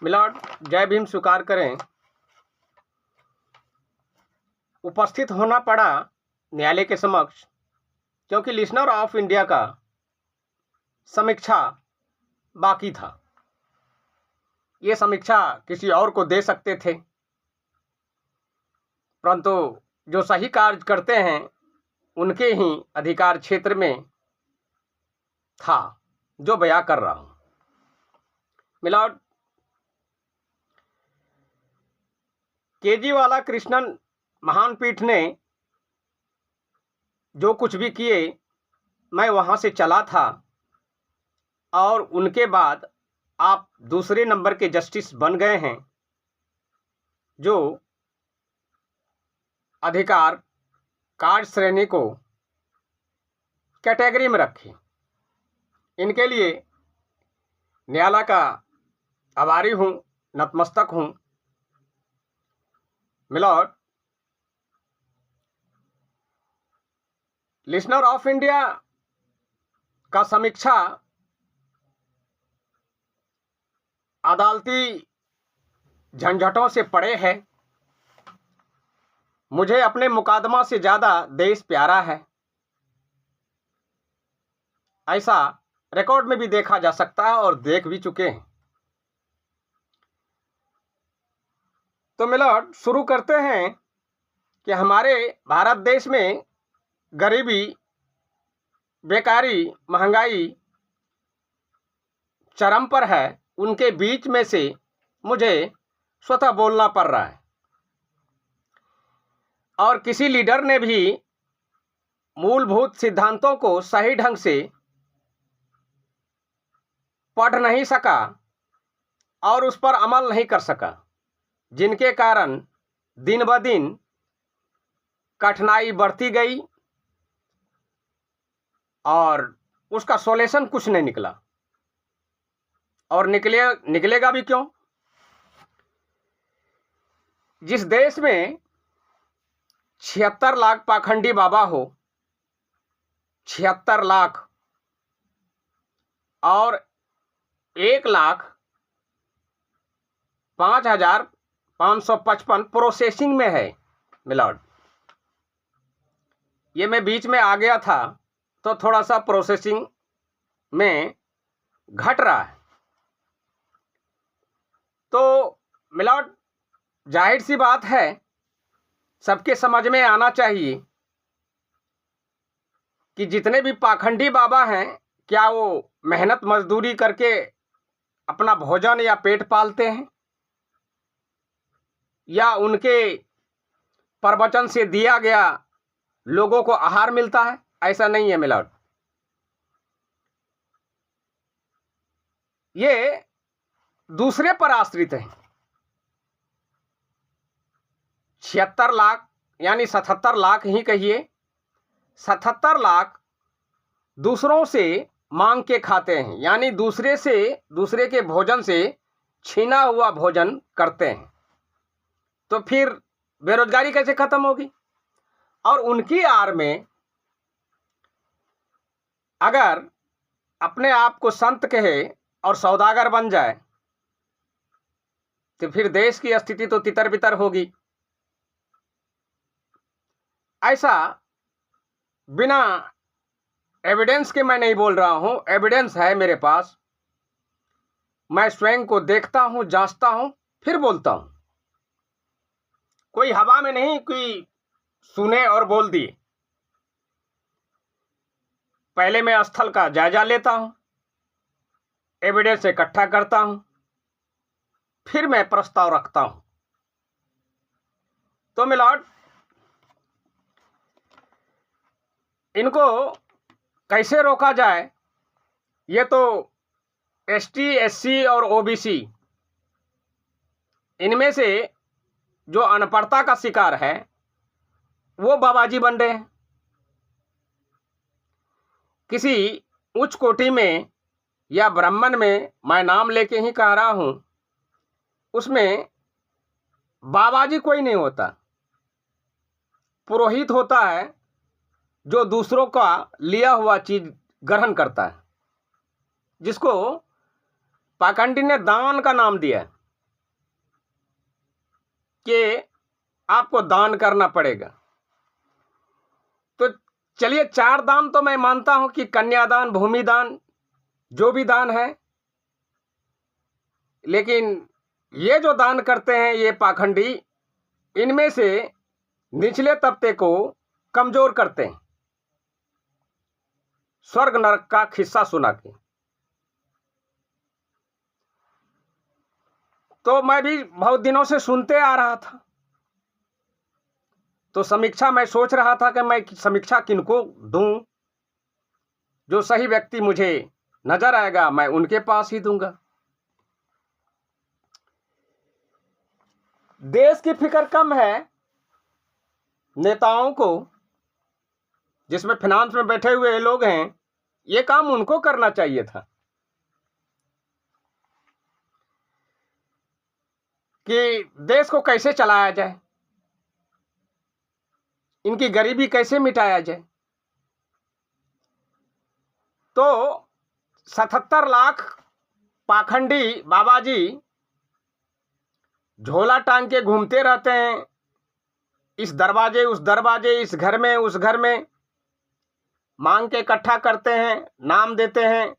Milord, जय भीम स्वीकार करें। उपस्थित होना पड़ा न्यायालय के समक्ष क्योंकि लिसनर ऑफ इंडिया का समीक्षा बाकी था। ये समीक्षा किसी और को दे सकते थे, परंतु जो सही कार्य करते हैं उनके ही अधिकार क्षेत्र में था जो बयां कर रहा हूं। मिलॉर्ड, केजीवाला कृष्णन महान पीठ ने जो कुछ भी किए, मैं वहां से चला था और उनके बाद आप दूसरे नंबर के जस्टिस बन गए हैं जो अधिकार कार्य श्रेणी को कैटेगरी में रखे। इनके लिए न्यायालय का आभारी हूं, नतमस्तक हूं। मिलॉर्ड, लिसनर ऑफ इंडिया का समीक्षा अदालती झंझटों से परे है। मुझे अपने मुकदमा से ज्यादा देश प्यारा है, ऐसा रिकॉर्ड में भी देखा जा सकता है और देख भी चुके हैं। तो मिलॉर्ड, शुरू करते हैं कि हमारे भारत देश में गरीबी, बेकारी, महंगाई चरम पर है। उनके बीच में से मुझे स्वतः बोलना पड़ रहा है और किसी लीडर ने भी मूलभूत सिद्धांतों को सही ढंग से पढ़ नहीं सका और उस पर अमल नहीं कर सका, जिनके कारण दिन ब दिन कठिनाई बढ़ती गई और उसका सॉल्यूशन कुछ नहीं निकला। और निकलेगा भी क्यों? जिस देश में 76 लाख पाखंडी बाबा हो, 76 लाख, और 1,05,555 प्रोसेसिंग में है। मिलॉर्ड, ये मैं बीच में आ गया था तो थोड़ा सा प्रोसेसिंग में घट रहा है। तो मिलॉर्ड, जाहिर सी बात है, सबके समझ में आना चाहिए कि जितने भी पाखंडी बाबा हैं, क्या वो मेहनत मजदूरी करके अपना भोजन या पेट पालते हैं, या उनके प्रवचन से दिया गया लोगों को आहार मिलता है? ऐसा नहीं है मिलॉर्ड। ये दूसरे पर आश्रित है। 76 लाख यानी 77 लाख ही कहिए, 77 लाख दूसरों से मांग के खाते हैं, यानी दूसरे के भोजन से छीना हुआ भोजन करते हैं। तो फिर बेरोजगारी कैसे खत्म होगी? और उनकी आड़ में अगर अपने आप को संत कहे और सौदागर बन जाए तो फिर देश की स्थिति तो तितर बितर होगी। ऐसा बिना एविडेंस के मैं नहीं बोल रहा हूं, एविडेंस है मेरे पास। मैं स्वयं को देखता हूं, जांचता हूं, फिर बोलता हूं। कोई हवा में नहीं, कोई सुने और बोल दिए। पहले मैं स्थल का जायजा लेता हूं, एविडेंस इकट्ठा करता हूं, फिर मैं प्रस्ताव रखता हूं। तो मिलॉर्ड, इनको कैसे रोका जाए? ये तो एसटी, एससी और ओबीसी, इनमें से जो अनपढ़ता का शिकार है वो बाबाजी बन रहे हैं। किसी उच्च कोटि में या ब्राह्मण में मैं नाम लेके ही कह रहा हूं, उसमें बाबाजी कोई नहीं होता। पुरोहित होता है जो दूसरों का लिया हुआ चीज ग्रहण करता है, जिसको पाखंडी ने दान का नाम दिया है। कि आपको दान करना पड़ेगा। तो चलिए 4 दान तो मैं मानता हूं कि कन्यादान, भूमि दान, जो भी दान है, लेकिन ये जो दान करते हैं ये पाखंडी, इनमें से निचले तबके को कमजोर करते हैं, स्वर्ग नरक का खिस्सा सुना के। तो मैं भी बहुत दिनों से सुनते आ रहा था, तो समीक्षा मैं सोच रहा था कि मैं समीक्षा किनको दूं, जो सही व्यक्ति मुझे नजर आएगा मैं उनके पास ही दूंगा। देश की फिक्र कम है नेताओं को, जिसमें फाइनेंस में बैठे हुए लोग हैं, ये काम उनको करना चाहिए था कि देश को कैसे चलाया जाए, इनकी गरीबी कैसे मिटाया जाए। तो 77 लाख पाखंडी बाबा जी झोला टांग के घूमते रहते हैं, इस दरवाजे उस दरवाजे, इस घर में उस घर में, मांग के इकट्ठा करते हैं, नाम देते हैं,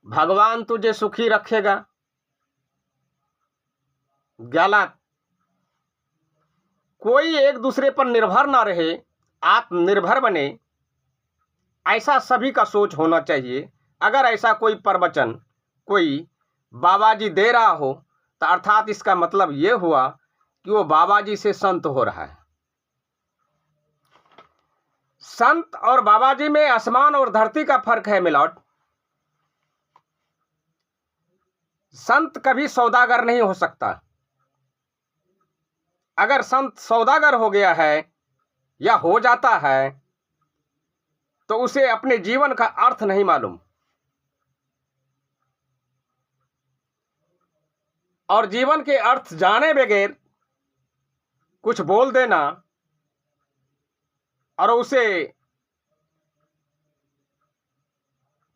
भगवान तुझे सुखी रखेगा। गलत। कोई एक दूसरे पर निर्भर ना रहे, आत्मनिर्भर बने, ऐसा सभी का सोच होना चाहिए। अगर ऐसा कोई प्रवचन कोई बाबा जी दे रहा हो तो अर्थात इसका मतलब यह हुआ कि वो बाबा जी से संत हो रहा है। संत और बाबा जी में आसमान और धरती का फर्क है मिलौट। संत कभी सौदागर नहीं हो सकता। अगर संत सौदागर हो गया है या हो जाता है तो उसे अपने जीवन का अर्थ नहीं मालूम, और जीवन के अर्थ जाने बगैर कुछ बोल देना और उसे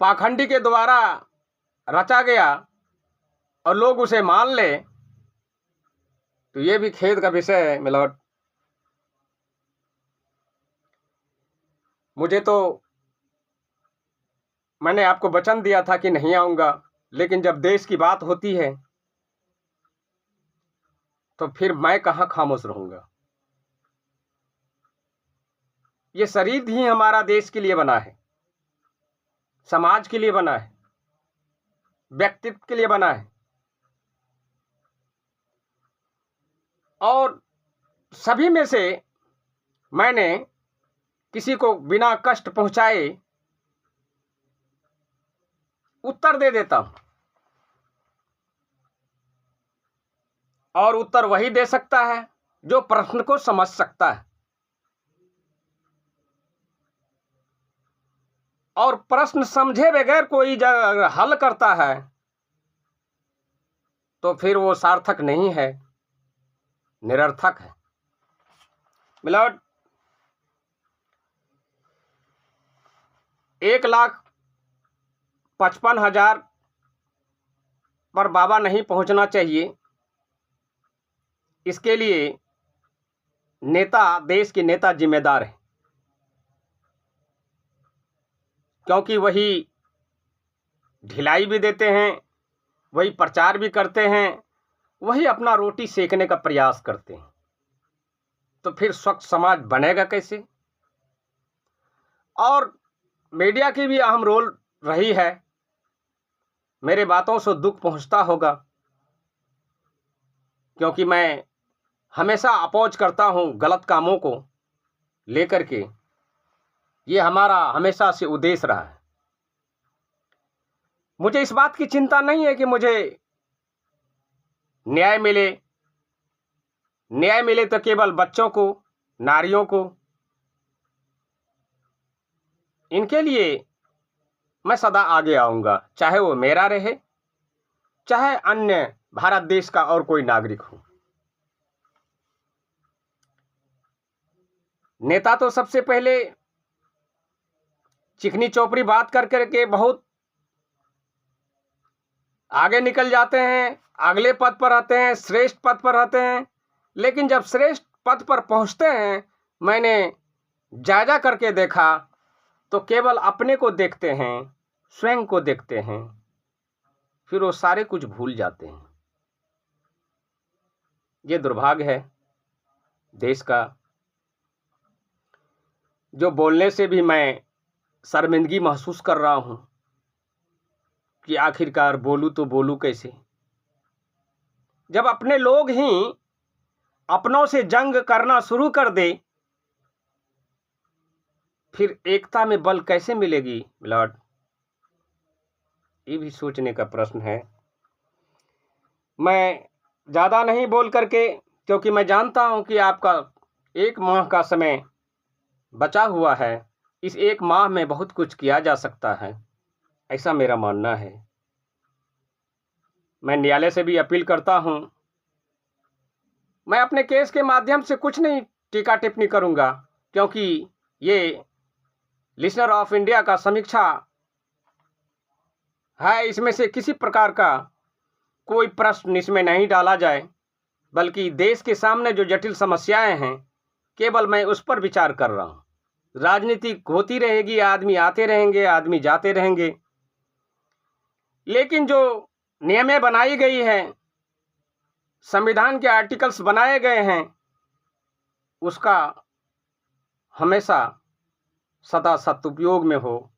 पाखंडी के द्वारा रचा गया और लोग उसे मान ले, तो ये भी खेद का विषय है मिलौट। मुझे तो मैंने आपको वचन दिया था कि नहीं आऊंगा, लेकिन जब देश की बात होती है तो फिर मैं कहां खामोश रहूंगा। ये शरीर ही हमारा देश के लिए बना है, समाज के लिए बना है, व्यक्तित्व के लिए बना है, और सभी में से मैंने किसी को बिना कष्ट पहुंचाए उत्तर दे देता हूं, और उत्तर वही दे सकता है जो प्रश्न को समझ सकता है। और प्रश्न समझे बगैर कोई जब हल करता है तो फिर वो सार्थक नहीं है, निरर्थक है। मिलौट 1,55,000 पर बाबा नहीं पहुंचना चाहिए। इसके लिए नेता, देश के नेता जिम्मेदार है, क्योंकि वही ढिलाई भी देते हैं, वही प्रचार भी करते हैं, वही अपना रोटी सेकने का प्रयास करते हैं। तो फिर स्वच्छ समाज बनेगा कैसे? और मीडिया की भी अहम रोल रही है। मेरे बातों से दुख पहुंचता होगा, क्योंकि मैं हमेशा अपोज करता हूं गलत कामों को लेकर के। ये हमारा हमेशा से उद्देश्य रहा है। मुझे इस बात की चिंता नहीं है कि मुझे न्याय मिले। न्याय मिले तो केवल बच्चों को, नारियों को, इनके लिए मैं सदा आगे आऊंगा, चाहे वो मेरा रहे, चाहे अन्य भारत देश का और कोई नागरिक हो। नेता तो सबसे पहले चिकनी चौपड़ी बात कर करके बहुत आगे निकल जाते हैं, अगले पद पर रहते हैं, श्रेष्ठ पद पर रहते हैं। लेकिन जब श्रेष्ठ पद पर पहुंचते हैं, मैंने जायजा करके देखा तो केवल अपने को देखते हैं, स्वयं को देखते हैं, फिर वो सारे कुछ भूल जाते हैं। ये दुर्भाग्य है देश का, जो बोलने से भी मैं शर्मिंदगी महसूस कर रहा हूं कि आखिरकार बोलूं तो बोलूं कैसे, जब अपने लोग ही अपनों से जंग करना शुरू कर दे, फिर एकता में बल कैसे मिलेगी मिलाड? ये भी सोचने का प्रश्न है। मैं ज़्यादा नहीं बोल करके, क्योंकि मैं जानता हूं कि आपका 1 माह का समय बचा हुआ है, इस 1 माह में बहुत कुछ किया जा सकता है, ऐसा मेरा मानना है। मैं न्यायालय से भी अपील करता हूं, मैं अपने केस के माध्यम से कुछ नहीं टीका टिप्पणी करूंगा, क्योंकि ये लिसनर ऑफ इंडिया का समीक्षा है, इसमें से किसी प्रकार का कोई प्रश्न इसमें नहीं डाला जाए, बल्कि देश के सामने जो जटिल समस्याएं हैं केवल मैं उस पर विचार कर रहा हूं। राजनीति होती रहेगी, आदमी आते रहेंगे, आदमी जाते रहेंगे, लेकिन जो नियमें बनाई गई हैं, संविधान के आर्टिकल्स बनाए गए हैं, उसका हमेशा सदा सदुपयोग में हो,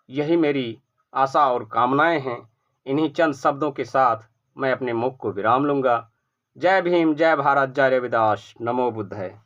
यही मेरी आशा और कामनाएं हैं। इन्हीं चंद शब्दों के साथ मैं अपने मुख को विराम लूंगा। जय भीम, जय भारत, जय रविदास, नमो बुद्धाय।